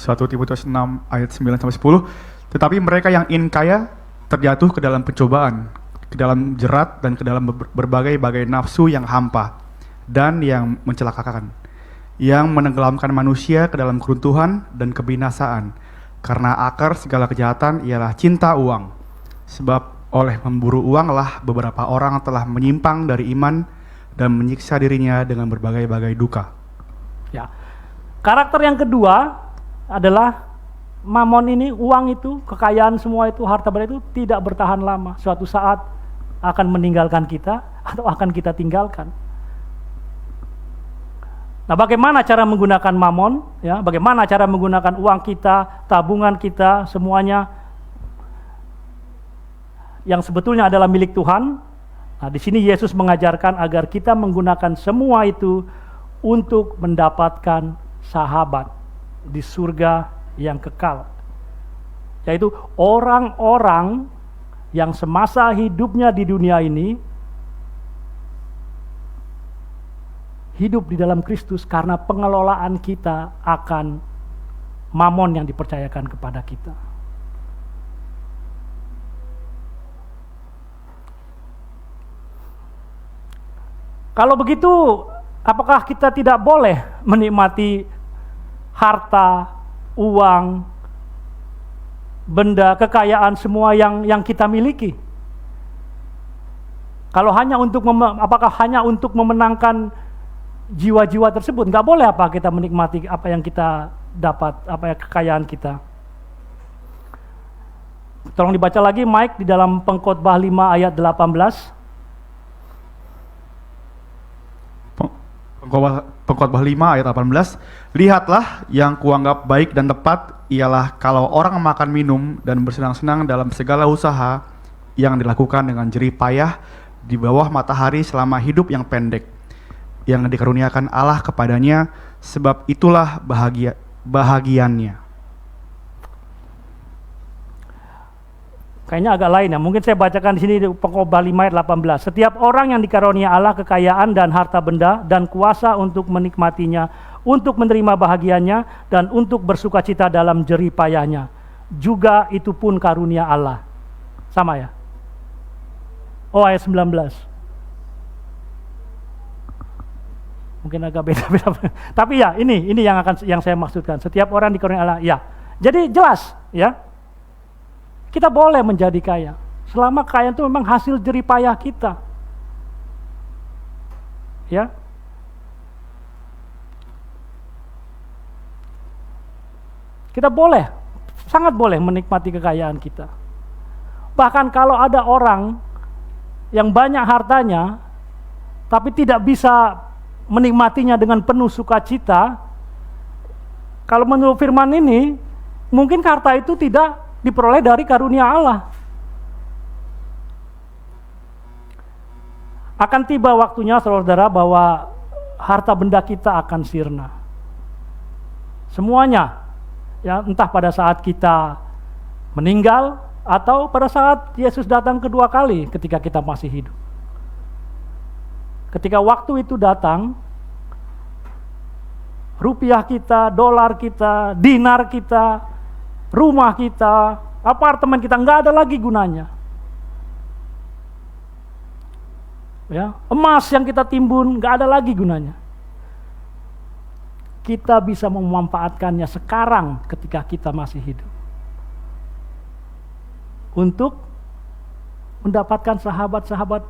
S2: 1 Timotius 6 ayat 9 sampai 10. Tetapi mereka yang ingin kaya terjatuh ke dalam pencobaan, ke dalam jerat dan ke dalam berbagai-bagai nafsu yang hampa dan yang mencelakakan, yang menenggelamkan manusia ke dalam keruntuhan dan kebinasaan. Karena akar segala kejahatan ialah cinta uang. Sebab oleh memburu uanglah beberapa orang telah menyimpang dari iman dan menyiksa dirinya dengan berbagai-bagai duka.
S1: Ya. Karakter yang kedua adalah mamon ini, uang itu, kekayaan semua itu, harta benda itu tidak bertahan lama. Suatu saat akan meninggalkan kita atau akan kita tinggalkan. Nah, bagaimana cara menggunakan mamon? Ya, bagaimana cara menggunakan uang kita, tabungan kita, semuanya yang sebetulnya adalah milik Tuhan. Nah, di sini Yesus mengajarkan agar kita menggunakan semua itu untuk mendapatkan sahabat di surga yang kekal, yaitu orang-orang yang semasa hidupnya di dunia ini hidup di dalam Kristus karena pengelolaan kita akan mamon yang dipercayakan kepada kita. Kalau begitu, Apakah kita tidak boleh menikmati harta, uang, benda, kekayaan semua yang kita miliki? Kalau hanya apakah hanya untuk memenangkan jiwa-jiwa tersebut? Nggak boleh apa kita menikmati apa yang kita dapat, apa yang kekayaan kita. Tolong dibaca lagi Mike di dalam Pengkhotbah 5 ayat 18.
S2: Pengkhotbah 5 ayat 18. Lihatlah, yang kuanggap baik dan tepat ialah kalau orang makan minum dan bersenang-senang dalam segala usaha yang dilakukan dengan jerih payah di bawah matahari selama hidup yang pendek, yang dikaruniakan Allah kepadanya, sebab itulah bahagiannya.
S1: Kayaknya agak lain ya. Mungkin saya bacakan di sini di Pengkhotbah 5 ayat 18. Setiap orang yang dikarunia Allah kekayaan dan harta benda dan kuasa untuk menikmatinya, untuk menerima bahagiannya dan untuk bersukacita dalam jerih payahnya, juga itu pun karunia Allah. Sama ya? Oh, ayat 19. Mungkin agak beda-beda. Tapi ya, ini yang saya maksudkan. Setiap orang dikarunia Allah, ya. Jadi jelas, ya. Kita boleh menjadi kaya, selama kaya itu memang hasil jerih payah kita. Ya. Kita boleh, sangat boleh menikmati kekayaan kita. Bahkan kalau ada orang yang banyak hartanya, tapi tidak bisa menikmatinya dengan penuh sukacita, kalau menurut firman ini, mungkin harta itu tidak diperoleh dari karunia Allah. Akan tiba waktunya, saudara-saudara, bahwa harta benda kita akan sirna. Semuanya, ya, entah pada saat kita meninggal atau pada saat Yesus datang kedua kali ketika kita masih hidup. Ketika waktu itu datang, rupiah kita, dolar kita, dinar kita, rumah kita, apartemen kita nggak ada lagi gunanya. Ya, emas yang kita timbun nggak ada lagi gunanya. Kita bisa memanfaatkannya sekarang ketika kita masih hidup untuk mendapatkan sahabat-sahabat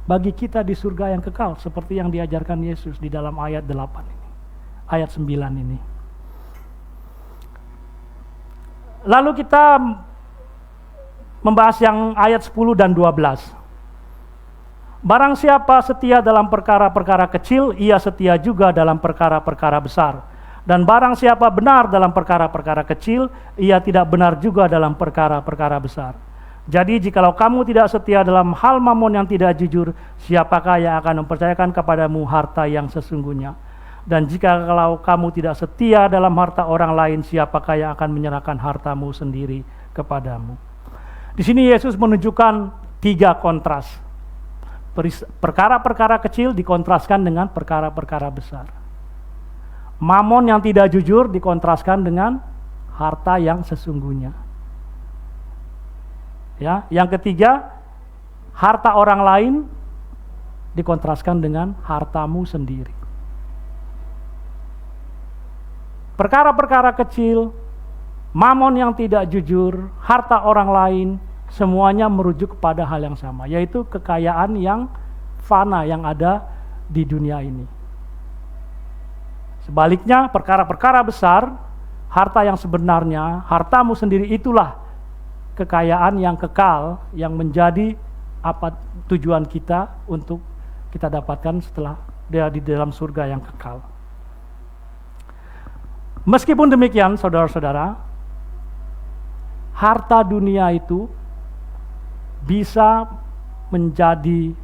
S1: bagi kita di surga yang kekal, seperti yang diajarkan Yesus di dalam ayat 8 ini, ayat 9 ini. Lalu kita membahas yang ayat 10 dan 12. Barang siapa setia dalam perkara-perkara kecil, ia setia juga dalam perkara-perkara besar. Dan barang siapa benar dalam perkara-perkara kecil, ia tidak benar juga dalam perkara-perkara besar. Jadi jikalau kamu tidak setia dalam hal mamon yang tidak jujur, siapakah yang akan mempercayakan kepadamu harta yang sesungguhnya? Dan jika kalau kamu tidak setia dalam harta orang lain, siapakah yang akan menyerahkan hartamu sendiri kepadamu? Di sini Yesus menunjukkan 3 kontras. Perkara-perkara kecil dikontraskan dengan perkara-perkara besar. Mamon yang tidak jujur dikontraskan dengan harta yang sesungguhnya. Ya, yang ketiga, harta orang lain dikontraskan dengan hartamu sendiri. Perkara-perkara kecil, mamon yang tidak jujur, harta orang lain, semuanya merujuk kepada hal yang sama, yaitu kekayaan yang fana yang ada di dunia ini. Sebaliknya, perkara-perkara besar, harta yang sebenarnya, hartamu sendiri, itulah kekayaan yang kekal, yang menjadi apa tujuan kita untuk kita dapatkan setelah dia di dalam surga yang kekal. Meskipun demikian, saudara-saudara, harta dunia itu bisa menjadi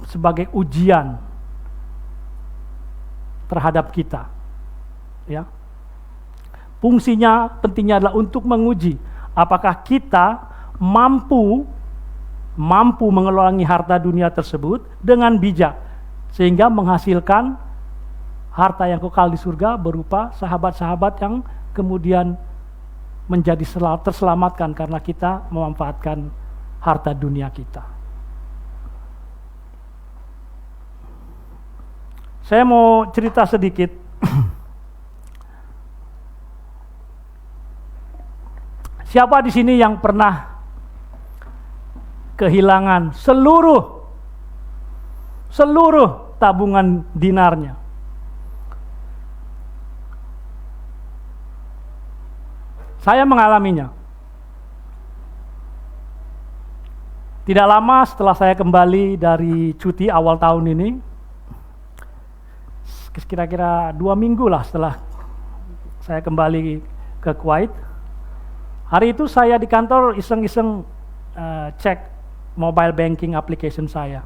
S1: sebagai ujian terhadap kita. Ya. Fungsinya pentingnya adalah untuk menguji apakah kita mampu mengelola harta dunia tersebut dengan bijak, sehingga menghasilkan harta yang kekal di surga berupa sahabat-sahabat yang kemudian menjadi terselamatkan karena kita memanfaatkan harta dunia kita. Saya mau cerita sedikit. Siapa di sini yang pernah kehilangan seluruh tabungan dinarnya? Saya mengalaminya. Tidak lama setelah saya kembali dari cuti awal tahun ini, kira-kira 2 minggu lah setelah saya kembali ke Kuwait, hari itu saya di kantor iseng-iseng cek mobile banking application saya.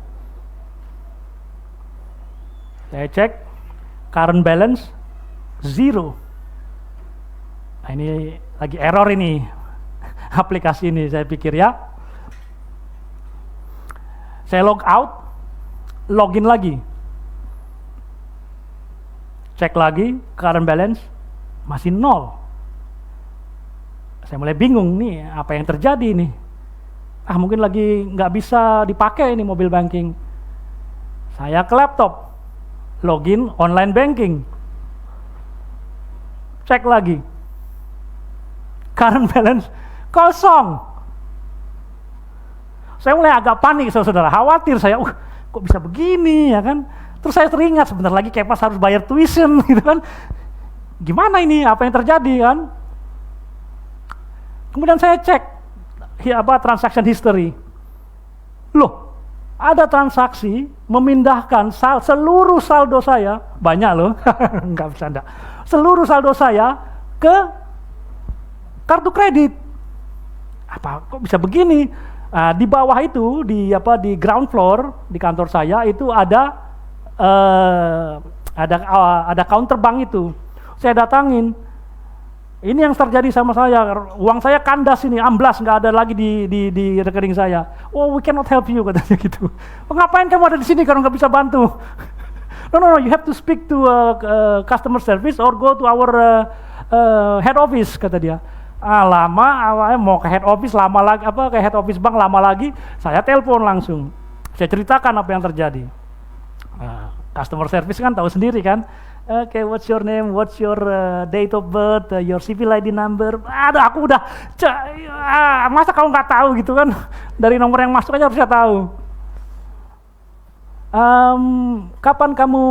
S1: Saya cek current balance 0. Nah, ini lagi error ini aplikasi ini, saya pikir ya. Saya log out, login lagi. Cek lagi, current balance masih 0. Saya mulai bingung nih, apa yang terjadi nih? Mungkin lagi nggak bisa dipakai ini mobile banking. Saya ke laptop, login online banking. Cek lagi, current balance kosong. Saya mulai agak panik, saudara, khawatir saya, kok bisa begini ya kan? Terus saya teringat sebentar lagi Kepas harus bayar tuition gitu kan. Gimana ini, apa yang terjadi kan? Kemudian saya cek transaction history. Loh, ada transaksi memindahkan seluruh saldo saya, banyak loh, nggak bercanda. Seluruh saldo saya ke kartu kredit. Kok bisa begini? Di bawah itu di ground floor di kantor saya itu ada counter bank itu. Saya datangin. Ini yang terjadi sama saya. Uang saya kandas ini, amblas, nggak ada lagi di rekening saya. Oh, we cannot help you, katanya gitu. Ngapain kamu ada di sini kalau nggak bisa bantu? No, you have to speak to customer service or go to our head office, kata dia. Awalnya mau ke head office lama lagi, ke head office bank lama lagi, saya telepon langsung. Saya ceritakan apa yang terjadi. Customer service kan tahu sendiri kan. Okay, what's your name, what's your date of birth, your civil ID number. Aku udah, masa kamu nggak tahu gitu kan? Dari nomor yang masuk aja harusnya tahu. Kapan kamu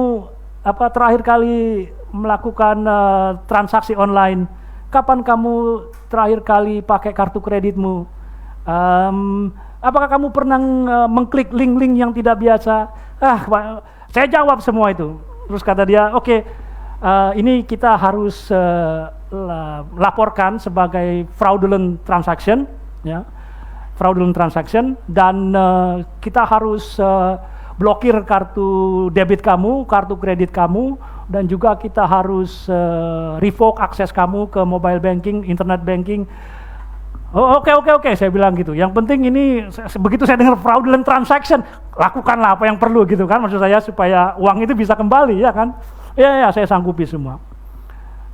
S1: terakhir kali melakukan transaksi online? Kapan kamu terakhir kali pakai kartu kreditmu? Apakah kamu pernah mengklik link-link yang tidak biasa? Saya jawab semua itu. Terus kata dia, oke, ini kita harus laporkan sebagai fraudulent transaction, ya, fraudulent transaction, dan kita harus blokir kartu debit kamu, kartu kredit kamu, dan juga kita harus revoke akses kamu ke mobile banking, internet banking. Oke, saya bilang gitu. Yang penting ini, begitu saya dengar fraudulent transaction, lakukanlah apa yang perlu gitu kan, maksud saya supaya uang itu bisa kembali, ya kan? Ya, saya sanggupi semua.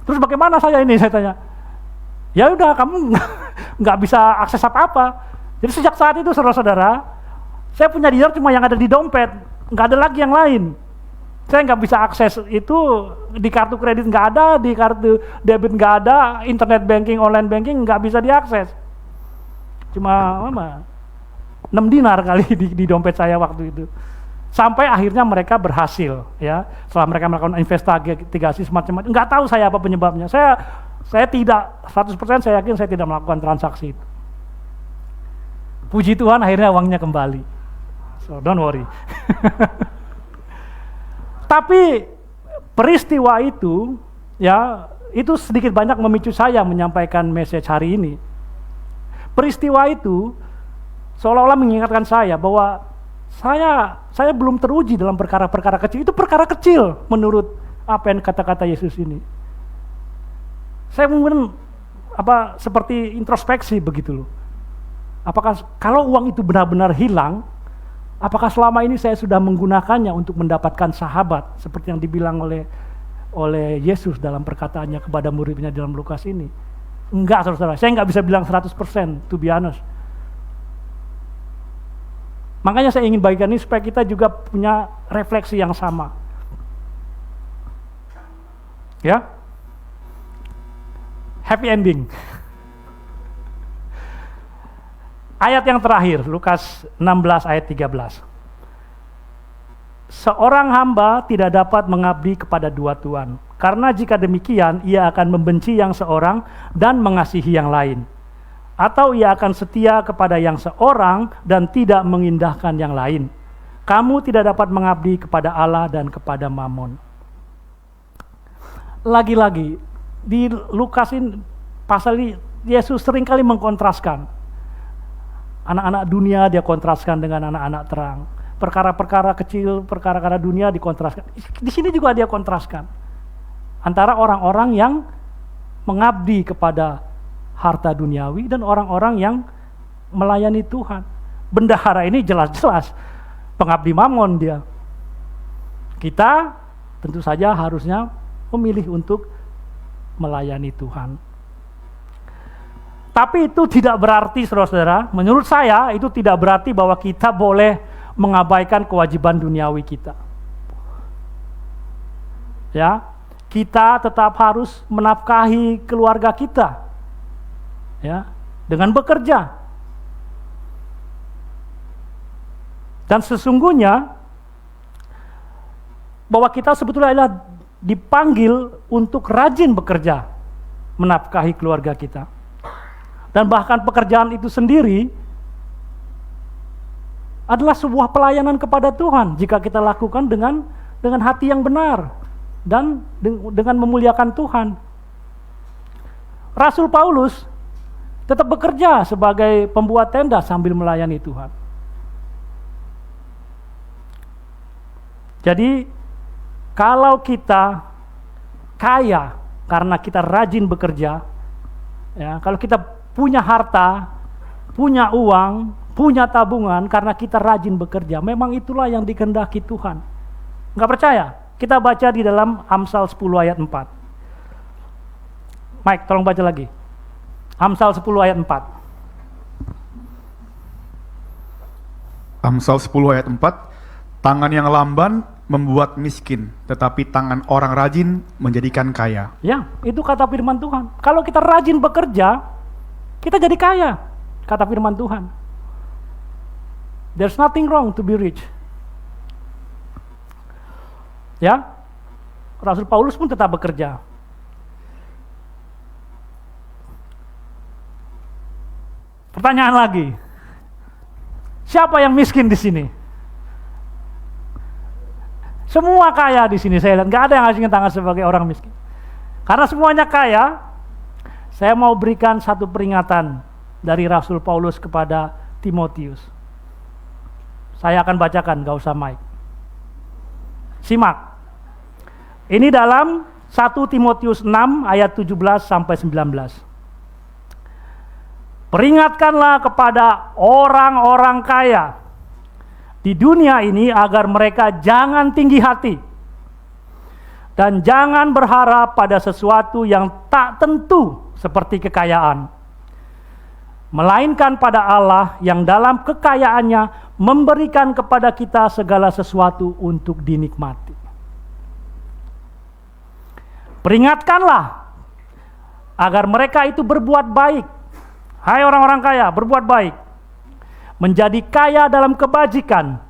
S1: Terus bagaimana saya ini, saya tanya. Ya udah, kamu nggak bisa akses apa-apa. Jadi sejak saat itu, saudara-saudara, saya punya dinar cuma yang ada di dompet, nggak ada lagi yang lain. Saya nggak bisa akses itu, di kartu kredit nggak ada, di kartu debit nggak ada, internet banking, online banking nggak bisa diakses. Cuma 6 dinar kali di dompet saya waktu itu. Sampai akhirnya mereka berhasil, ya. Setelah mereka melakukan investigasi semacam itu, nggak tahu saya apa penyebabnya. Saya tidak 100% saya yakin saya tidak melakukan transaksi itu. Puji Tuhan akhirnya uangnya kembali. So don't worry. Tapi peristiwa itu, ya, itu sedikit banyak memicu saya menyampaikan message hari ini. Peristiwa itu seolah-olah mengingatkan saya bahwa saya belum teruji dalam perkara-perkara kecil. Itu perkara kecil menurut apa yang kata-kata Yesus ini. Saya mungkin seperti introspeksi begitu loh. Apakah kalau uang itu benar-benar hilang, apakah selama ini saya sudah menggunakannya untuk mendapatkan sahabat seperti yang dibilang oleh Yesus dalam perkataannya kepada muridnya dalam Lukas ini? Enggak, saudara. Saya nggak bisa bilang 100%, to be honest. Makanya saya ingin bagikan ini supaya kita juga punya refleksi yang sama. Ya. Happy ending. Ayat yang terakhir, Lukas 16 ayat 13. Seorang hamba tidak dapat mengabdi kepada dua tuan, karena jika demikian ia akan membenci yang seorang dan mengasihi yang lain. Atau ia akan setia kepada yang seorang dan tidak mengindahkan yang lain. Kamu tidak dapat mengabdi kepada Allah dan kepada Mammon. Lagi-lagi, di Lukas ini, pasal ini, Yesus seringkali mengkontraskan. Anak-anak dunia dia kontraskan dengan anak-anak terang. Perkara-perkara kecil, perkara-perkara dunia dikontraskan. Di sini juga dia kontraskan. Antara orang-orang yang mengabdi kepada harta duniawi dan orang-orang yang melayani Tuhan. Bendahara ini jelas-jelas pengabdi Mammon dia. Kita tentu saja harusnya memilih untuk melayani Tuhan. Tapi itu tidak berarti, saudara-saudara, menurut saya itu tidak berarti bahwa kita boleh mengabaikan kewajiban duniawi kita. Ya, kita tetap harus menafkahi keluarga kita. Ya, dengan bekerja. Dan sesungguhnya bahwa kita sebetulnya adalah dipanggil untuk rajin bekerja menafkahi keluarga kita. Dan bahkan pekerjaan itu sendiri adalah sebuah pelayanan kepada Tuhan jika kita lakukan dengan hati yang benar dan dengan memuliakan Tuhan. Rasul Paulus tetap bekerja sebagai pembuat tenda sambil melayani Tuhan. Jadi kalau kita kaya karena kita rajin bekerja, ya, kalau kita punya harta, punya uang, punya tabungan karena kita rajin bekerja, memang itulah yang dikehendaki Tuhan. Enggak percaya? Kita baca di dalam Amsal 10 ayat 4. Mike, tolong baca lagi. Amsal 10 ayat 4.
S2: Amsal 10 ayat 4. Tangan yang lamban membuat miskin, tetapi tangan orang rajin menjadikan kaya.
S1: Ya, itu kata firman Tuhan. Kalau kita rajin bekerja, kita jadi kaya, kata firman Tuhan. There's nothing wrong to be rich. Ya, Rasul Paulus pun tetap bekerja. Pertanyaan lagi, siapa yang miskin di sini? Semua kaya di sini, saya lihat nggak ada yang ngasih tangan sebagai orang miskin. Karena semuanya kaya. Saya mau berikan satu peringatan dari Rasul Paulus kepada Timotius. Saya akan bacakan, gak usah mic. Simak. Ini dalam 1 Timotius 6 ayat 17 sampai 19. Peringatkanlah kepada orang-orang kaya di dunia ini agar mereka jangan tinggi hati dan jangan berharap pada sesuatu yang tak tentu seperti kekayaan, melainkan pada Allah yang dalam kekayaannya memberikan kepada kita segala sesuatu untuk dinikmati. Peringatkanlah agar mereka itu berbuat baik. Hai orang-orang kaya, berbuat baik. Menjadi kaya dalam kebajikan,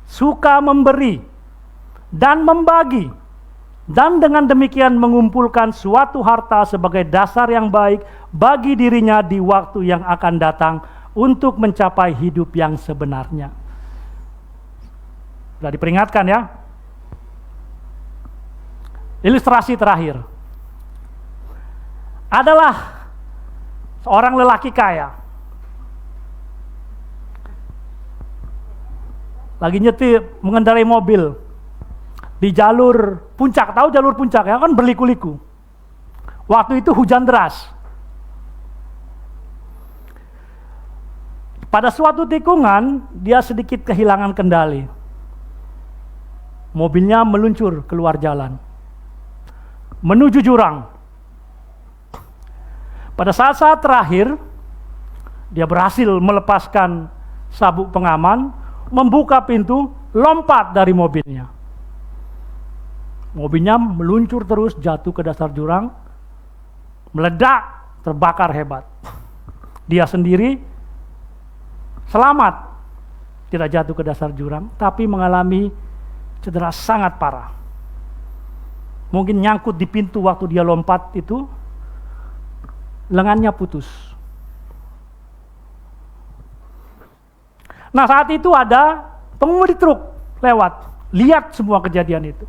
S1: suka memberi dan membagi. Dan dengan demikian mengumpulkan suatu harta sebagai dasar yang baik bagi dirinya di waktu yang akan datang untuk mencapai hidup yang sebenarnya. Sudah diperingatkan ya. Ilustrasi terakhir adalah seorang lelaki kaya. Lagi nyetir, mengendarai mobil di jalur puncak. Tahu jalur puncak ya, kan berliku-liku. Waktu itu hujan deras. Pada suatu tikungan, dia sedikit kehilangan kendali. Mobilnya meluncur keluar jalan, menuju jurang. Pada saat-saat terakhir, dia berhasil melepaskan sabuk pengaman, membuka pintu, lompat dari mobilnya. Mobilnya meluncur terus, jatuh ke dasar jurang, meledak, terbakar hebat. Dia sendiri selamat, tidak jatuh ke dasar jurang, tapi mengalami cedera sangat parah. Mungkin nyangkut di pintu waktu dia lompat itu, lengannya putus. Nah, saat itu ada pengemudi truk lewat, lihat semua kejadian itu.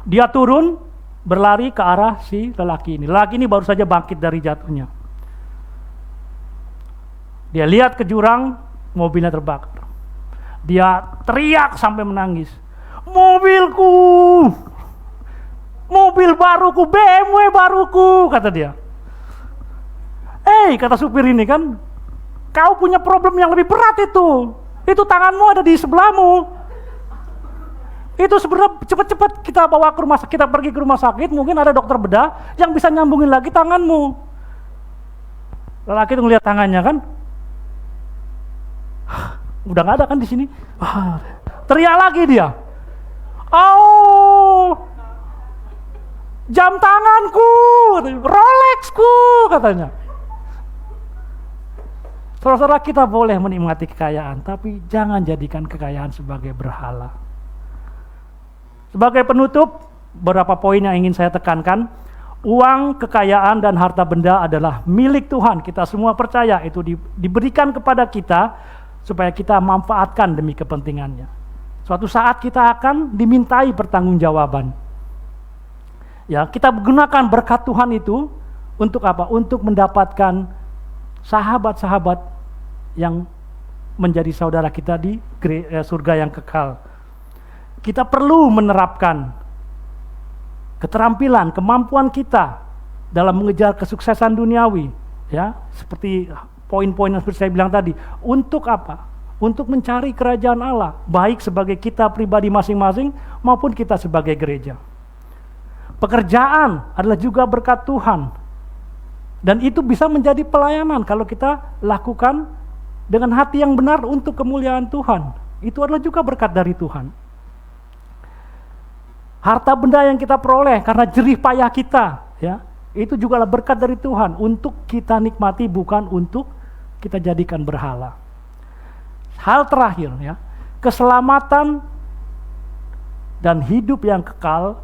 S1: Dia turun, berlari ke arah si lelaki ini. Lelaki ini baru saja bangkit dari jatuhnya. Dia lihat ke jurang, mobilnya terbakar. Dia teriak sampai menangis. Mobilku! Mobil baruku, BMW baruku, kata dia. Kata supir ini kan, kau punya problem yang lebih berat itu. Itu tanganmu ada di sebelahmu. Itu sebenarnya cepat-cepat kita bawa ke rumah sakit, kita pergi ke rumah sakit, mungkin ada dokter bedah yang bisa nyambungin lagi tanganmu. Lelaki itu ngelihat tangannya kan, udah nggak ada kan di sini. Teriak lagi dia, oh, jam tanganku, Rolexku, katanya. Saudara-saudara, kita boleh menikmati kekayaan, tapi jangan jadikan kekayaan sebagai berhala. Sebagai penutup, beberapa poin yang ingin saya tekankan. Uang, kekayaan, dan harta benda adalah milik Tuhan. Kita semua percaya itu diberikan kepada kita supaya kita manfaatkan demi kepentingannya. Suatu saat kita akan dimintai pertanggungjawaban. Ya, kita gunakan berkat Tuhan itu untuk apa? Untuk mendapatkan sahabat-sahabat yang menjadi saudara kita di surga yang kekal. Kita perlu menerapkan keterampilan, kemampuan kita dalam mengejar kesuksesan duniawi, ya, seperti poin-poin yang seperti saya bilang tadi. Untuk apa? Untuk mencari kerajaan Allah, baik sebagai kita pribadi masing-masing maupun kita sebagai gereja. Pekerjaan adalah juga berkat Tuhan, dan itu bisa menjadi pelayanan kalau kita lakukan dengan hati yang benar untuk kemuliaan Tuhan. Itu adalah juga berkat dari Tuhan. Harta benda yang kita peroleh karena jerih payah kita, ya, itu juga berkat dari Tuhan untuk kita nikmati, bukan untuk kita jadikan berhala. Hal terakhir, ya, keselamatan dan hidup yang kekal.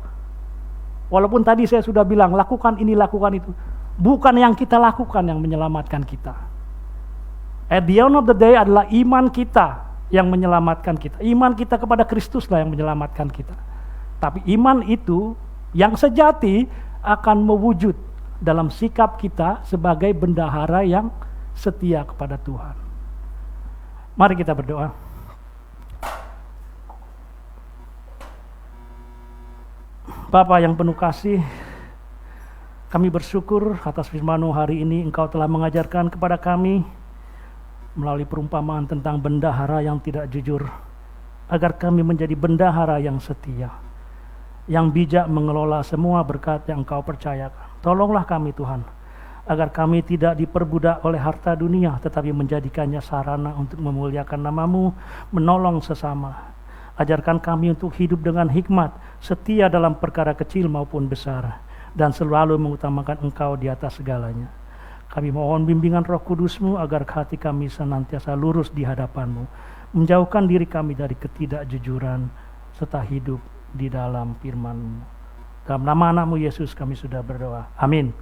S1: Walaupun tadi saya sudah bilang lakukan ini, lakukan itu, bukan yang kita lakukan yang menyelamatkan kita. At the end of the day adalah iman kita yang menyelamatkan kita. Iman kita kepada Kristus lah yang menyelamatkan kita. Tapi iman itu yang sejati akan mewujud dalam sikap kita sebagai bendahara yang setia kepada Tuhan. Mari kita berdoa. Bapa yang penuh kasih, kami bersyukur atas firman-Mu hari ini. Engkau telah mengajarkan kepada kami melalui perumpamaan tentang bendahara yang tidak jujur, agar kami menjadi bendahara yang setia, yang bijak mengelola semua berkat yang Engkau percayakan. Tolonglah kami Tuhan, agar kami tidak diperbudak oleh harta dunia, tetapi menjadikannya sarana untuk memuliakan nama-Mu, menolong sesama. Ajarkan kami untuk hidup dengan hikmat, setia dalam perkara kecil maupun besar, dan selalu mengutamakan Engkau di atas segalanya. Kami mohon bimbingan Roh Kudus-Mu agar hati kami senantiasa lurus di hadapan-Mu, menjauhkan diri kami dari ketidakjujuran, serta hidup di dalam firman-Mu. Dalam nama anak-Mu Yesus kami sudah berdoa. Amin.